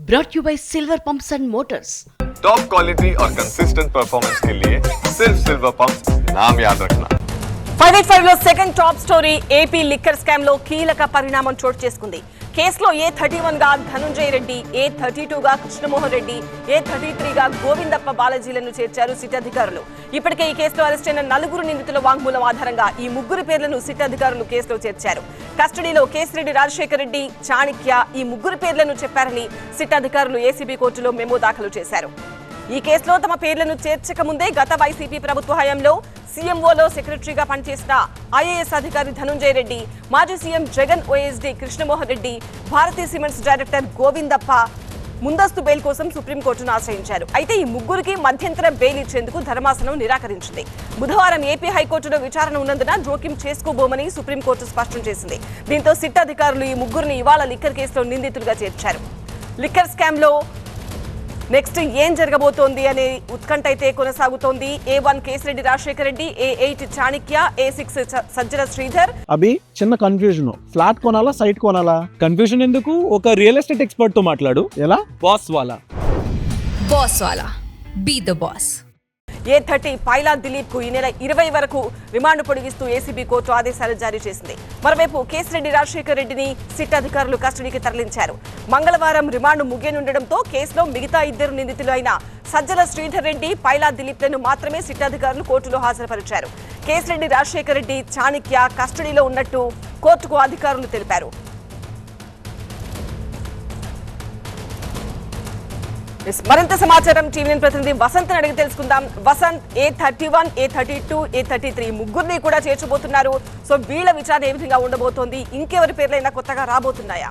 brought to you by Silver Pumps and Motors. Top quality और consistent performance के लिए सिर्फ सिल्वर पंप्स नाम याद रखना। 585 లో second top story AP liquor scam లో కీలక పరిణామం చోటు చేసుకుంది. కేసులో A31 గా ధనుంజయ రెడ్డి, A32 గా కృష్ణమోహన్ రెడ్డి, A33 గా గోవిందప్ప బాలాజీలను చేర్చారు సిట్ అధికారులు. ఇప్పటికే ఈ కేసులో అరెస్ట్ అయిన 4 నిందితుల వాంగ్మూలం ఆధారంగా ఈ 3 పేర్లను సిట్ అధికారులు కేసులో చేర్చారు. కస్టడీలో కేసిరెడ్డి రాజశేఖర్ రెడ్డి, చాణిక్య ఈ 3 పేర్లను చెప్పారని సిట్ అధికారులు ఏసీబీ కోర్టులో మెమో దాఖలు చేశారు. ఈ కేసులో తమ పేర్లను చేర్చక ముందే గత వైసీపీ ప్రభుత్వ హయాంలో సీఎంఓలో సెక్రటరీగా పనిచేసిన ఐఏఎస్ అధికారి ధనుంజయ రెడ్డి, మాజీ సీఎం జగన్ ఓఎస్డీ కృష్ణమోహన్ రెడ్డి, భారతీయ సిమెంట్స్ డైరెక్టర్ గోవిందప్ప ముందస్తు బెయిల్ కోసం సుప్రీంకోర్టును ఆశ్రయించారు. అయితే ఈ 3కి మధ్యంతర బెయిల్ ఇచ్చేందుకు ధర్మాసనం నిరాకరించింది. బుధవారం ఏపీ హైకోర్టులో విచారణ ఉన్నందున జోక్యం చేసుకోబోమని సుప్రీంకోర్టు స్పష్టం చేసింది. దీంతో సిట్ అధికారులు ఈ 3ని ఇవాళ లిక్కర్ కేసులో నిందితులుగా చేర్చారు. లిక్కర్ స్కామ్ లో నెక్స్ట్ ఏం జరగబోతోంది అనే ఉత్కంఠ అయితే కొనసాగుతోంది. A1 Kesireddy Rajasekhar Reddy, A8 Chanakya, A6 Sajjala Sridhar. Abhi చిన్న కన్ఫ్యూజన్, ఫ్లాట్ కొనాలా సైట్ కొనాలా? కన్ఫ్యూజన్ ఎందుకు, ఒక రియల్ ఎస్టేట్ ఎక్స్పర్ట్ తో మాట్లాడు. ఎలా? బాస్ వాలా be the boss. A30 Paila Dileep కు ఈ నెల 20 వరకు రిమాండ్ పొడిగిస్తూ ఏసీబీ కోర్టు ఆదేశాలు జారీ చేసింది. మరోవైపు కేసిరెడ్డి రాజశేఖర్ రెడ్డిని సిట్ అధికారులు కస్టడీకి తరలించారు. మంగళవారం రిమాండ్ ముగియనుండటంతో కేసులో మిగతా 2 నిందితులు అయిన సజ్జల శ్రీధర్ రెడ్డి, పైలా దిలీప్లను మాత్రమే సిట్ అధికారులు కోర్టులో హాజరుపరిచారు. కేసిరెడ్డి రాజశేఖర్ రెడ్డి, చాణిక్య కస్టడీలో ఉన్నట్టు కోర్టుకు అధికారులు తెలిపారు. మరింత సమాచారం టీవీ ప్రతినిధి వసంత్ అడిగి తెలుసుకుందాం. వసంత్, A31, A32, A33 ముగ్గురిని కూడా చేర్చబోతున్నారు. సో వీళ్ళ విచారణ ఏ విధంగా ఉండబోతోంది? ఇంకెవరి పేర్లైనా కొత్తగా రాబోతున్నాయా?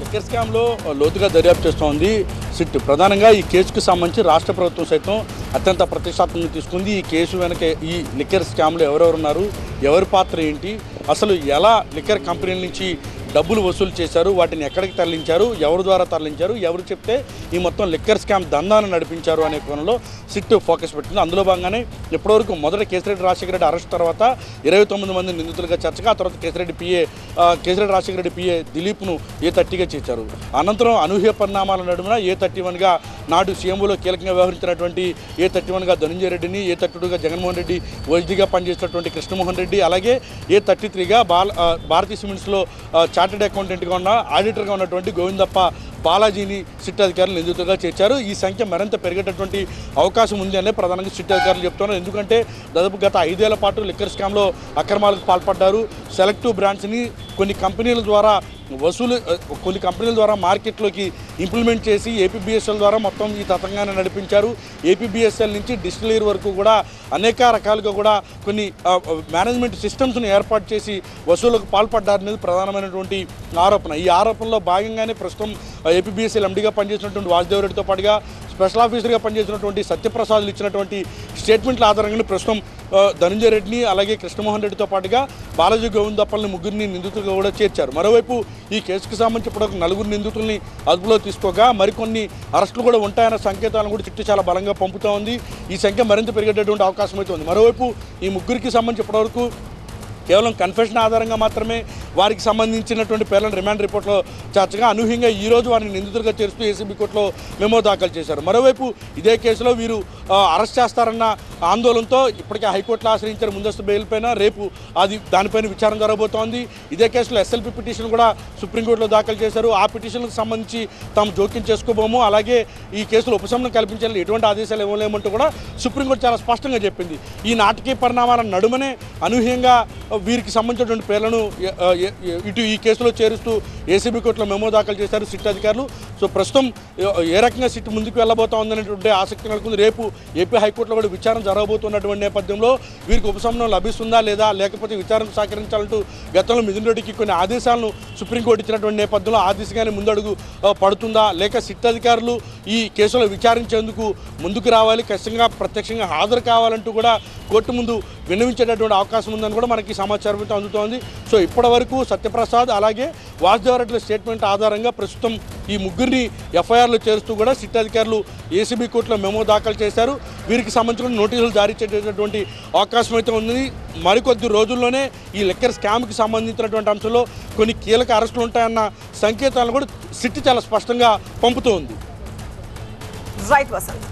లిక్కర్ స్కామ్లో లోతుగా దర్యాప్తు చేస్తోంది సిట్. ప్రధానంగా ఈ కేసుకు సంబంధించి రాష్ట్ర ప్రభుత్వం సైతం అత్యంత ప్రతిష్టాత్మకంగా తీసుకుంది. ఈ కేసు వెనక ఈ లిక్కర్ స్కామ్లో ఎవరెవరు ఉన్నారు, ఎవరి పాత్ర ఏంటి, అసలు ఎలా లిక్కర్ కంపెనీల నుంచి డబ్బులు వసూలు చేశారు, వాటిని ఎక్కడికి తరలించారు, ఎవరి ద్వారా తరలించారు, ఎవరు చెప్తే ఈ మొత్తం లిక్కర్ స్కామ్ దందాను నడిపించారు అనే కోణంలో సిట్ ఫోకస్ పెట్టింది. అందులో భాగంగానే ఇప్పటివరకు మొదట కేసిరెడ్డి రాజశేఖర రెడ్డి అరెస్ట్ తర్వాత 29 మంది నిందితులుగా చేర్చగా, ఆ తర్వాత కేసిరెడ్డి రాజశేఖర రెడ్డి పిఏ దిలీప్ను A30గా చేర్చారు. అనంతరం అనూహ్య పరిణామాల నడుమున A31గా నాడు సీఎంఓలో కీలకంగా వ్యవహరించినటువంటి A31గా ధనుంజయ రెడ్డిని, A32గా జగన్మోహన్ రెడ్డి ఓఎస్డీగా పనిచేసినటువంటి కృష్ణమోహన్ రెడ్డి, అలాగే A33గా భారతీయ సిమెంట్స్లో చార్టెడ్ అకౌంటెంట్గా ఉన్న ఆడిటర్గా ఉన్నటువంటి గోవిందప్ప బాలాజీని సిట్ అధికారులు నిందితులుగా చేర్చారు. ఈ సంఖ్య మరింత పెరిగేటటువంటి అవకాశం ఉంది అనే ప్రధానంగా సిట్ అధికారులు చెప్తున్నారు. ఎందుకంటే దాదాపు గత 5 ఏళ్ల పాటు లిక్కర్ స్కామ్లో అక్రమాలకు పాల్పడ్డారు. సెలెక్టివ్ బ్రాండ్స్ని కొన్ని కంపెనీల ద్వారా మార్కెట్లోకి ఇంప్లిమెంట్ చేసి ఏపీబీఎస్ఎల్ ద్వారా మొత్తం ఈ తతంగాన్ని నడిపించారు. ఏపీబీఎస్ఎల్ నుంచి డిస్టిలరీ వరకు కూడా అనేక రకాలుగా కూడా కొన్ని మేనేజ్మెంట్ సిస్టమ్స్ను ఏర్పాటు చేసి వసూలుకు పాల్పడ్డారనేది ప్రధానమైనటువంటి ఆరోపణ. ఈ ఆరోపణలో భాగంగానే ప్రస్తుతం ఏపీబీఎస్ఎల్ ఎండీగా పనిచేసినటువంటి వాసుదేవ్ రెడ్డితో పాటుగా స్పెషల్ ఆఫీసర్గా పనిచేసినటువంటి సత్యప్రసాద్లు ఇచ్చినటువంటి స్టేట్మెంట్ల ఆధారంగానే ప్రస్తుతం ధనుంజయ రెడ్డిని, అలాగే కృష్ణమోహన్ రెడ్డితో పాటుగా బాలాజీ గోవిందప్పల్ని 3 నిందితులుగా కూడా చేర్చారు. మరోవైపు ఈ కేసుకు సంబంధించి ఇప్పుడు 4 నిందితుల్ని అదుపులో తీసుకోగా మరికొన్ని అరెస్టులు కూడా ఉంటాయన్న సంకేతాలను కూడా చుట్టూ చాలా బలంగా పంపుతూ ఉంది. ఈ సంఖ్య మరింత పెరిగేటటువంటి అవకాశం అయితే ఉంది. మరోవైపు ఈ 3కి సంబంధించి ఇప్పటివరకు కేవలం కన్ఫెషన్ ఆధారంగా మాత్రమే వారికి సంబంధించినటువంటి పేర్లను రిమాండ్ రిపోర్ట్లో చేర్చగా, అనూహ్యంగా ఈరోజు వారిని నిందితులుగా చేరుస్తూ ఏసీబీ కోర్టులో మెమో దాఖలు చేశారు. మరోవైపు ఇదే కేసులో వీరు అరెస్ట్ చేస్తారన్న ఆందోళనతో ఇప్పటికే హైకోర్టులో ఆశ్రయించారు ముందస్తు బెయిల్ పైన. రేపు దానిపైన విచారణ జరగబోతోంది. ఇదే కేసులో ఎస్ఎల్పీ పిటిషన్ కూడా సుప్రీంకోర్టులో దాఖలు చేశారు. ఆ పిటిషన్లకు సంబంధించి తాము జోక్యం చేసుకోబోము, అలాగే ఈ కేసులో ఉపశమనం కల్పించాలని ఎటువంటి ఆదేశాలు ఇవ్వలేమంటూ కూడా సుప్రీంకోర్టు చాలా స్పష్టంగా చెప్పింది. ఈ నాటకీయ పరిణామాల నడుమనే అనూహ్యంగా వీరికి సంబంధించినటువంటి పేర్లను ఇటు ఈ కేసులో చేరుస్తూ ఏసీబీ కోర్టులో మెమో దాఖలు చేశారు సిట్ అధికారులు. సో ప్రస్తుతం ఏ రకంగా సిట్ ముందుకు వెళ్ళబోతా ఉందనేటువంటి ఆసక్తి నెలకొంది. రేపు ఏపీ హైకోర్టులో కూడా విచారణ జరగబోతున్నటువంటి నేపథ్యంలో వీరికి ఉపశమనం లభిస్తుందా లేదా, లేకపోతే విచారణకు సహకరించాలంటూ గతంలో మిథున్ రెడ్డికి కొన్ని ఆదేశాలను సుప్రీంకోర్టు ఇచ్చినటువంటి నేపథ్యంలో ఆ దిశగానే ముందడుగు పడుతుందా, లేక సిట్ అధికారులు ఈ కేసులో విచారించేందుకు ముందుకు రావాలి, ఖచ్చితంగా ప్రత్యక్షంగా హాజరు కావాలంటూ కూడా కోర్టు ముందు విన్నవించేటటువంటి అవకాశం ఉందని కూడా మనకి సమాచారం అందుతోంది. సో ఇప్పటి వరకు సత్యప్రసాద్ అలాగే వాసుదేవ్ రెడ్డి స్టేట్మెంట్ ఆధారంగా ప్రస్తుతం ఈ ముగ్గురిని ఎఫ్ఐఆర్లో చేరుస్తూ కూడా సిట్ అధికారులు ఏసీబీ కోర్టులో మెమో దాఖలు చేశారు. వీరికి సంబంధించిన నోటీసులు జారీ చేసేటటువంటి అవకాశం అయితే ఉంది. మరికొద్ది రోజుల్లోనే ఈ లిక్కర్ స్కామ్కి సంబంధించినటువంటి అంశంలో కొన్ని కీలక అరెస్టులు ఉంటాయన్న సంకేతాలను కూడా సిట్ చాలా స్పష్టంగా పంపుతూ ఉంది. రైట్ వసంత్.